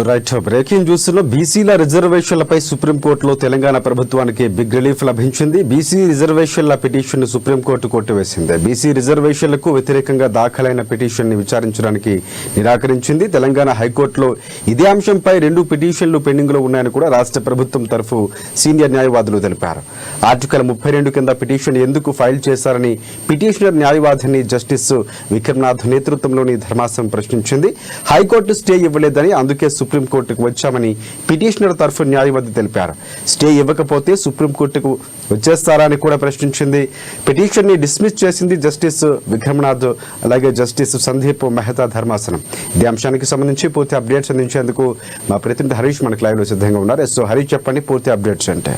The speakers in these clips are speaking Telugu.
రైట్ బ్రేకింగ్ న్యూస్ లో బీసీల రిజర్వేషన్లపై సుప్రీంకోర్టులో తెలంగాణ ప్రభుత్వానికి బిగ్ రిలీఫ్ లభించింది. బీసీ రిజర్వేషన్ల పిటిషన్ సుప్రీంకోర్టు కొట్టివేసింది. బీసీ రిజర్వేషన్లకు వ్యతిరేకంగా దాఖలైన పిటిషన్ ని విచారించడానికి నిరాకరించింది. తెలంగాణ హైకోర్టులో ఇదే అంశంపై 2 పిటిషన్లు పెండింగ్ లో ఉన్నాయని కూడా రాష్ట్ర ప్రభుత్వం తరఫు సీనియర్ న్యాయవాదులు తెలిపారు. ఆర్టికల్ 32 కింద పిటిషన్ ఎందుకు ఫైల్ చేశారని పిటిషనర్ న్యాయవాదిని జస్టిస్ విక్రమ్నాథ్ నేతృత్వంలోని ధర్మాసనం ప్రశ్నించింది. హైకోర్టు స్టే ఇవ్వలేదని, అందుకే సుప్రీంకోర్టుకు వచ్చామని పిటిషనర్ తరఫు న్యాయవాది తెలిపారు. స్టే ఇవ్వకపోతే సుప్రీంకోర్టుకు వచ్చేస్తారా అని కూడా ప్రశ్నించింది. పిటిషన్ ని డిస్మిస్ చేసింది జస్టిస్ విక్రమ్నాథ్, అలాగే జస్టిస్ సందీప్ మెహతా ధర్మాసనం. ఈ అంశానికి సంబంధించి పూర్తి అప్డేట్స్ అందించేందుకు మా ప్రతినిధి హరీష్ మనకు లైవ్ లో సిద్ధంగా ఉన్నారు. సో హరీష్, చెప్పండి పూర్తి అప్డేట్స్ అంటే.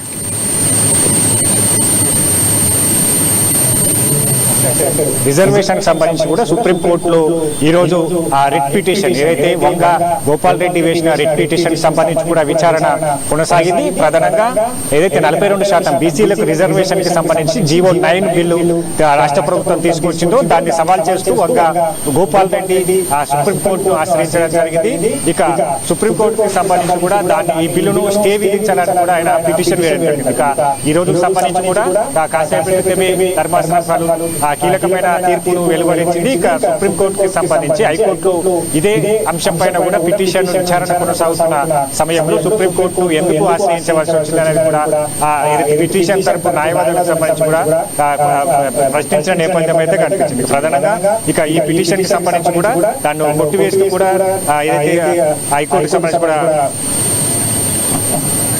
రిజర్వేషన్ సంబంధించి కూడా సుప్రీంకోర్టులో ఈ రోజు ఆ రిట్ పిటిషన్ ఏదైతే వంగ గోపాల్ రెడ్డి వేసిన రిట్ పిటిషన్ సంబంధించి కూడా విచారణ కొనసాగింది. ప్రధానంగా ఏదైతే 42% బీసీలకు రిజర్వేషన్ కి సంబంధించి జీవో 9 బిల్లు రాష్ట్ర ప్రభుత్వం తీసుకొచ్చిందో దాన్ని సవాల్ చేస్తూ వంగ గోపాల్ రెడ్డి ఆ సుప్రీంకోర్టును ఆశ్రయించడం జరిగింది. ఇక సుప్రీంకోర్టుకు సంబంధించి కూడా దాన్ని ఈ బిల్లును స్టే విధించాలని కూడా ఆయన పిటిషన్ వేయడం జరిగింది. ఇక ఈ రోజుకు సంబంధించి కూడా కాసేపు క్రితమే ధర్మాసనాలు కీలకమైన తీర్పును వెలువరించింది. ఇక సుప్రీంకోర్టుకి సంబంధించి హైకోర్టు ఇదే అంశం పైన కూడా పిటిషన్ విచారణ కొనసాగుతున్న సమయంలో సుప్రీంకోర్టు ఎందుకు ఆశ్రయించవలసి వచ్చిందనేది కూడా పిటిషన్ తరపు న్యాయవాదులకు సంబంధించి కూడా ప్రశ్నించిన నేపథ్యం అయితే కనిపించింది. ప్రధానంగా ఇక ఈ పిటిషన్ కి సంబంధించి కూడా దాన్ని కొట్టివేస్తూ కూడా ఏదైతే హైకోర్టుకి సంబంధించి కూడా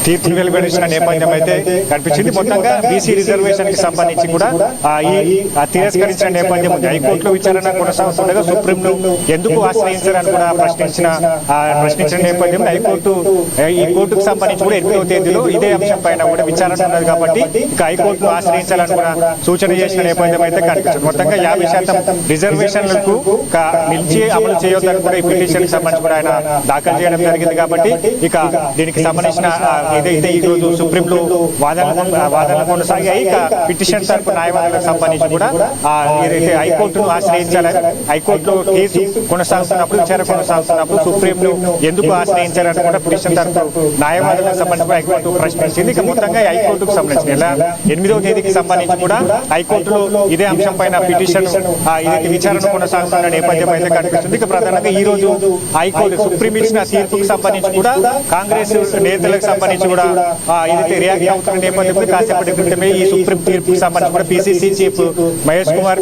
తీర్పును వెలువరించిన నేపథ్యం అయితే కనిపించింది. మొత్తంగా బీసీ రిజర్వేషన్ కి సంబంధించి కూడా తిరస్కరించిన నేపథ్యం ఉంది. హైకోర్టులో విచారణ కొనసాగుతుండగా సుప్రీంను ఎందుకు ఆశ్రయించారని కూడా ప్రశ్నించిన నేపథ్యంలో హైకోర్టు ఈ కోర్టుకు సంబంధించి కూడా 8వ తేదీలో ఇదే అంశం పైన కూడా విచారణ ఉన్నది కాబట్టి ఇక హైకోర్టును ఆశ్రయించాలని కూడా సూచన చేసిన నేపథ్యం అయితే కనిపించింది. మొత్తంగా 50% రిజర్వేషన్లకు నిలిచి అమలు చేయొద్దని కూడా ఈ పిటిషన్ కి సంబంధించి కూడా ఆయన దాఖలు చేయడం జరిగింది. కాబట్టి ఇక దీనికి సంబంధించిన ఏదైతే ఈ రోజు సుప్రీంలో వాదనలు కొనసాగాయి. ఇక పిటిషన్ తరపు న్యాయవాదులకు సంబంధించి కూడా ఏదైతే హైకోర్టును ఆశ్రయించాలని, హైకోర్టులో కేసు కొనసాగుతున్నప్పుడు విచారణ కొనసాగుతున్నప్పుడు సుప్రీంను ఎందుకు ఆశ్రయించాలని కూడా పిటిషన్ తరపు న్యాయవాదులకు సంబంధించి హైకోర్టు ప్రశ్నించింది. ఇక మొత్తంగా హైకోర్టుకు సంబంధించి 8వ తేదీకి సంబంధించి కూడా హైకోర్టులో ఇదే అంశం పైన పిటిషన్ ఏదైతే విచారణ కొనసాగుతున్న నేపథ్యం అయితే కనిపిస్తుంది. ఇక ప్రధానంగా ఈ రోజు హైకోర్టు సుప్రీం ఇచ్చిన తీర్పుకు సంబంధించి కూడా కాంగ్రెస్ నేతలకు సంబంధించి కూడా ఏదైతే రియాక్ట్ అవుతున్న నేపథ్యంలో కాసేపటి క్రితమే ఈ సుప్రీం తీర్పుకు సంబంధించి కూడా PCC chief Mahesh Kumar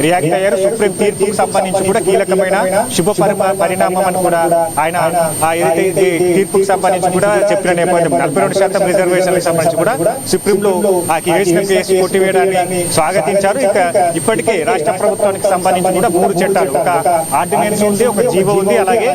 react అయ్యారు. సుప్రీం తీర్పుకు సంబంధించి కూడా కీలకమైన శుభ పరిణామం అని కూడా ఆయన ఏదైతే తీర్పుకు సంబంధించి కూడా చెప్పిన నేపథ్యం 42% రిజర్వేషన్లకు సంబంధించి కూడా సుప్రీంలో వేసిన కేసు కొట్టివేయడాన్ని స్వాగతించారు. ఇక ఇప్పటికే రాష్ట్ర ప్రభుత్వానికి సంబంధించి కూడా 3 చట్టాలు, ఒక ఆర్డినెన్స్ ఉంది, ఒక జీవో ఉంది, అలాగే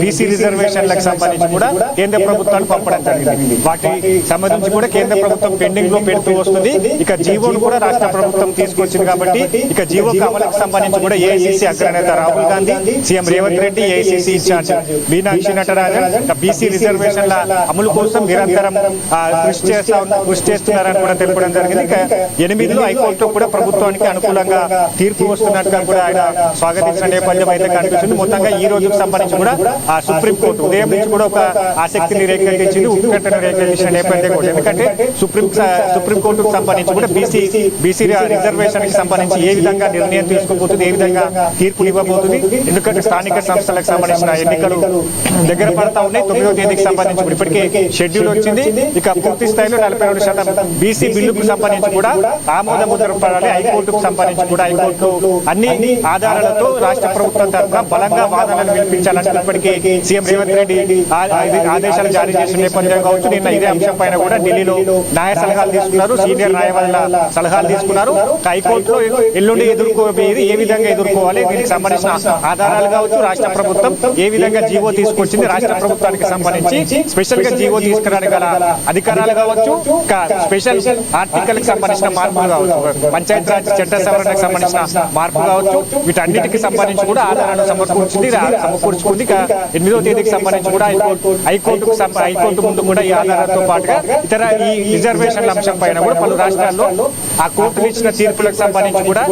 బీసీ రిజర్వేషన్లకు సంబంధించి కూడా కేంద్ర ప్రభుత్వాన్ని పంపడం జరిగింది. వాటికి సంబంధించి కూడా కేంద్ర ప్రభుత్వం పెండింగ్ లో పెడుతూ వస్తుంది. ఇక జీవోను కూడా రాష్ట్ర ప్రభుత్వం తీసుకొచ్చింది కాబట్టి ఇక జీవో అమలుకు సంబంధించి కూడా ఏఐసిసి అగ్రనేత Rahul Gandhi, CM Revanth Reddy, AICC incharge Meenakshi Natarajan BC రిజర్వేషన్ల అమలు కోసం నిరంతరం కృషి చేస్తున్నారని కూడా తెలపడం జరిగింది. ఇక 8లో హైకోర్టులో కూడా ప్రభుత్వానికి అనుకూలంగా తీర్పు వస్తున్నట్టుగా కూడా ఆయన స్వాగతించిన నేపథ్యం అయితే కనిపిస్తుంది. మొత్తంగా ఈ రోజుకు సంబంధించి కూడా సుప్రీంకోర్టు ఉదయం నుంచి కూడా ఒక ఆసక్తిని రేకెత్తించింది, ఉత్కంఠను రేకెత్తించిన నేపథ్యం కూడా. ఎందుకంటే సుప్రీంకోర్టుకు సంబంధించి కూడా బీసీ రిజర్వేషన్ కి సంబంధించి ఏ విధంగా నిర్ణయం తీసుకోబోతుంది, ఏ విధంగా తీర్పులు ఇవ్వబోతుంది. ఎందుకంటే స్థానిక సంస్థలకు సంబంధించిన ఎన్నికలు దగ్గర పడతా ఉన్నాయి. 9వ తేదీకి సంబంధించి ఇప్పటికే షెడ్యూల్ వచ్చింది. ఇక పూర్తి స్థాయిలో 42% బీసీ బిల్లుకు సంబంధించి కూడా ఆమోద ముద్ర పడాలి. హైకోర్టుకు సంబంధించి కూడా హైకోర్టు అన్ని ఆధారాలతో రాష్ట్ర ప్రభుత్వం తరఫున బలంగా వాదనలు వినిపించాలని ఇప్పటికే సీఎం రేవంత్ రెడ్డి ఆదేశాలు జారీ చేసిన నేపథ్యం కావచ్చు. నిన్న ఇదే అంశం పైన కూడా ఢిల్లీలో న్యాయ సలహాలు తీసుకున్నారు, సీనియర్ న్యాయవాదుల సలహాలు తీసుకున్నారు. హైకోర్టులో ఎల్లుండి ఎదుర్కోబోయేది ఏ విధంగా ఎదుర్కోవాలి, దీనికి సంబంధించిన ఆధారాలు కావచ్చు, రాష్ట్ర ప్రభుత్వం ఏ విధంగా జీవో తీసుకొచ్చింది, రాష్ట్ర ప్రభుత్వానికి సంబంధించి స్పెషల్ గా జీవో తీసుకురావడానికి గల అధికారాలు కావచ్చు, స్పెషల్ ఆర్టికల్ కి సంబంధించిన మార్పులు కావచ్చు, పంచాయత్ రాజ్ చట్ట సవరణకు సంబంధించిన మార్పు కావచ్చు, వీటన్నిటికి సంబంధించి కూడా ఆధారాలు సమకూర్చుకుంది. ఇక 8వ తేదీకి సంబంధించి కూడా హైకోర్టు ముందు కూడా ఈ ఆధారాలతో పాటుగా ఇతర ఈ రిజర్వేషన్ల అంశం పైన కూడా పలు రాష్ట్రాల్లో ఆ కోర్టులు ఇచ్చిన తీర్పులకు సంబంధించి కూడా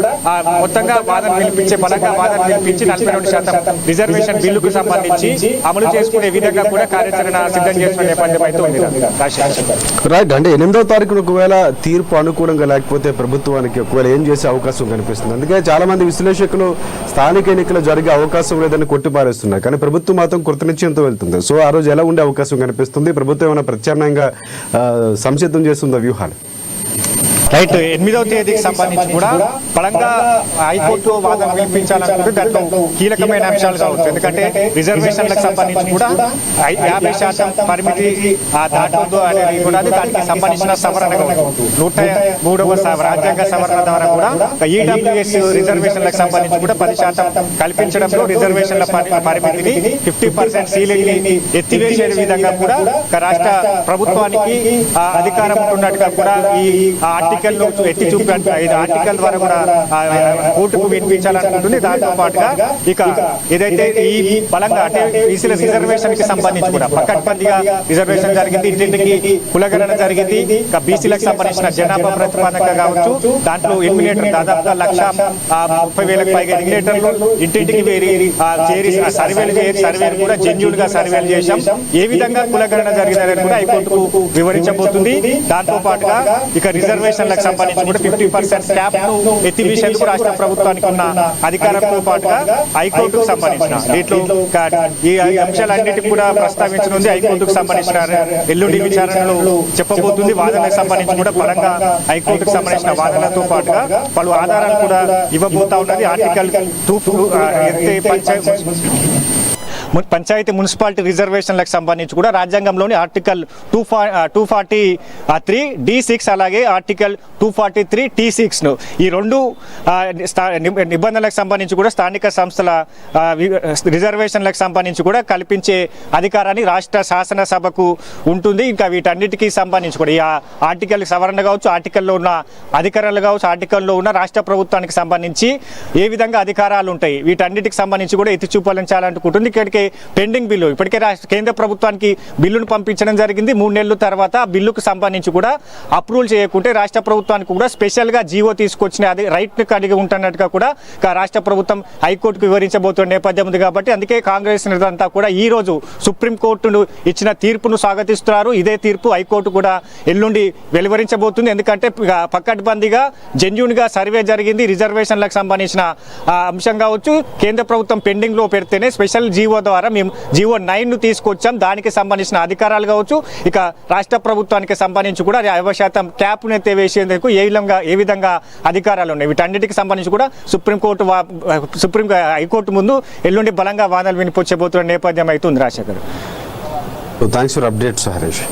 మొత్తంగా వాదన వినిపించే బలంగా వాదన వినిపించి 42% రిజర్వేషన్ బిల్లుకు సంబంధించి అమలు చేసుకునే విధంగా కూడా కార్యాచరణ సిద్ధం చేసిన నేపథ్యం అయితే ఉంది రైట్. అంటే 8వ తారీఖున ఒకవేళ తీర్పు అనుకూలంగా లేకపోతే ప్రభుత్వానికి ఒకవేళ ఏం చేసే అవకాశం కనిపిస్తుంది? అందుకే చాలా మంది విశ్లేషకులు స్థానిక ఎన్నికలు జరిగే అవకాశం లేదని కొట్టిపారేస్తున్నారు, కానీ ప్రభుత్వం మాత్రం కృతనిశ్చయంతో వెళ్తుంది. సో ఆ రోజు ఎలా ఉండే అవకాశం కనిపిస్తుంది? ప్రభుత్వం ఏమైనా ప్రత్యామ్నాయంగా సంసిద్ధం చేస్తుందా వ్యూహాలు? రైట్. 8వ తేదీకి సంబంధించి కూడా బలంగా హైకోర్టు వాదన వినిపించాలనుకుంటే దాంట్లో కీలకమైన అంశాలు కావచ్చు. ఎందుకంటే రిజర్వేషన్లకు సంబంధించి కూడా 50% పరిమితి దాటొద్దు అనేది కూడా దానికి సంబంధించిన సవరణ కావచ్చు. 103వ రాజ్యాంగ సవరణ ద్వారా కూడా ఈడబ్ల్యూఎస్ రిజర్వేషన్లకు సంబంధించి కూడా 10% కల్పించడంలో రిజర్వేషన్ల పరిమితిని 50% సీలింగ్ ఎత్తివేసే విధంగా కూడా రాష్ట్ర ప్రభుత్వానికి అధికారం ఉంటున్నట్టుగా కూడా ఈ ఆర్టికల్ ఎత్తి చూపడానికి ఆర్టికల్ ద్వారా కూడా కోర్టుకు వినిపించాలనుకుంటుంది. దాంతో పాటుగా ఇక ఏదైతే ఈ బలంగా అంటే బీసీల రిజర్వేషన్ కి సంబంధించి కూడా పకడ్బందీగా రిజర్వేషన్ జరిగింది, ఇంటింటికి కులగణన జరిగింది. ఇక బీసీలకు సంబంధించిన జనాభా ప్రతిపాదన కావచ్చు, దాంట్లో ఎలిమినేటర్ దాదాపుగా 1,30,000కు పైగా ఎలిమినేటర్లు ఇంటింటికి చేరి సర్వేలు కూడా జెన్యూన్ గా సర్వేలు చేశాం. ఏ విధంగా కులగణన జరిగిందనేది కూడా హైకోర్టుకు వివరించబోతుంది. దాంతో పాటుగా ఇక రిజర్వేషన్ సంబంధించి కూడా 50% క్యాప్ ను ఎత్తివేసేందుకు రాష్ట్ర ప్రభుత్వానికి ఉన్న అధికారంతో పాటుగా హైకోర్టుకు సంబంధించిన దీంట్లో ఈ అంశాలన్నిటికీ కూడా ప్రస్తావించనుంది. హైకోర్టుకు సంబంధించిన ఎల్లుండి విచారణలో చెప్పబోతుంది. వాదనలకు సంబంధించి కూడా బలంగా హైకోర్టుకు సంబంధించిన వాదనలతో పాటుగా పలు ఆధారాలు కూడా ఇవ్వబోతా ఉన్నది. ఆర్టికల్ 2 పంచాయతీ మున్సిపాలిటీ రిజర్వేషన్లకు సంబంధించి కూడా రాజ్యాంగంలోని ఆర్టికల్ 243D6 అలాగే ఆర్టికల్ 243T6 ఈ రెండు నిబంధనలకు సంబంధించి కూడా స్థానిక సంస్థల రిజర్వేషన్లకు సంబంధించి కూడా కల్పించే అధికారాన్ని రాష్ట్ర శాసనసభకు ఉంటుంది. ఇంకా వీటన్నిటికీ సంబంధించి కూడా ఈ ఆర్టికల్ సవరణ కావచ్చు, ఆర్టికల్లో ఉన్న అధికారాలు కావచ్చు, ఆర్టికల్లో ఉన్న రాష్ట్ర ప్రభుత్వానికి సంబంధించి ఏ విధంగా అధికారాలు ఉంటాయి వీటన్నిటికి సంబంధించి కూడా ఎత్తి చూపాలనుకుంటుంది. ఇక్కడికి పెండింగ్ బిల్లు ఇప్పటికే కేంద్ర ప్రభుత్వానికి బిల్లును పంపించడం జరిగింది. 3 నెలల తర్వాత ఆ బిల్లుకు సంబంధించి కూడా అప్రూవల్ చేయకుంటే రాష్ట్ర ప్రభుత్వానికి కూడా స్పెషల్గా జీవో తీసుకొచ్చిన అది రైట్ని కలిగి ఉంటున్నట్టుగా కూడా రాష్ట్ర ప్రభుత్వం హైకోర్టుకు వివరించబోతున్న నేపథ్యం ఉంది. కాబట్టి అందుకే కాంగ్రెస్ నేతలంతా కూడా ఈ రోజు సుప్రీంకోర్టును ఇచ్చిన తీర్పును స్వాగతిస్తున్నారు. ఇదే తీర్పు హైకోర్టు కూడా ఎల్లుండి వెలువరించబోతుంది. ఎందుకంటే పకడ్బందీగా జెన్యూన్గా సర్వే జరిగింది. రిజర్వేషన్లకు సంబంధించిన అంశం కావచ్చు, కేంద్ర ప్రభుత్వం పెండింగ్లో పెడితేనే స్పెషల్ జీవో ద్వారా మేము జీవో 9ను తీసుకొచ్చాం. దానికి సంబంధించిన అధికారాలు కావచ్చు, ఇక రాష్ట్ర ప్రభుత్వానికి సంబంధించి కూడా 50% క్యాప్ను ఎత్తివేసేందుకు ఏ విధంగా అధికారాలు ఉన్నాయి వీటన్నిటికి సంబంధించి కూడా హైకోర్టు ముందు ఎల్లుండి బలంగా వాదనలు వినిపించబోతున్న నేపథ్యం అయితే ఉంది. Rajasekhar, thanks for updates Harish.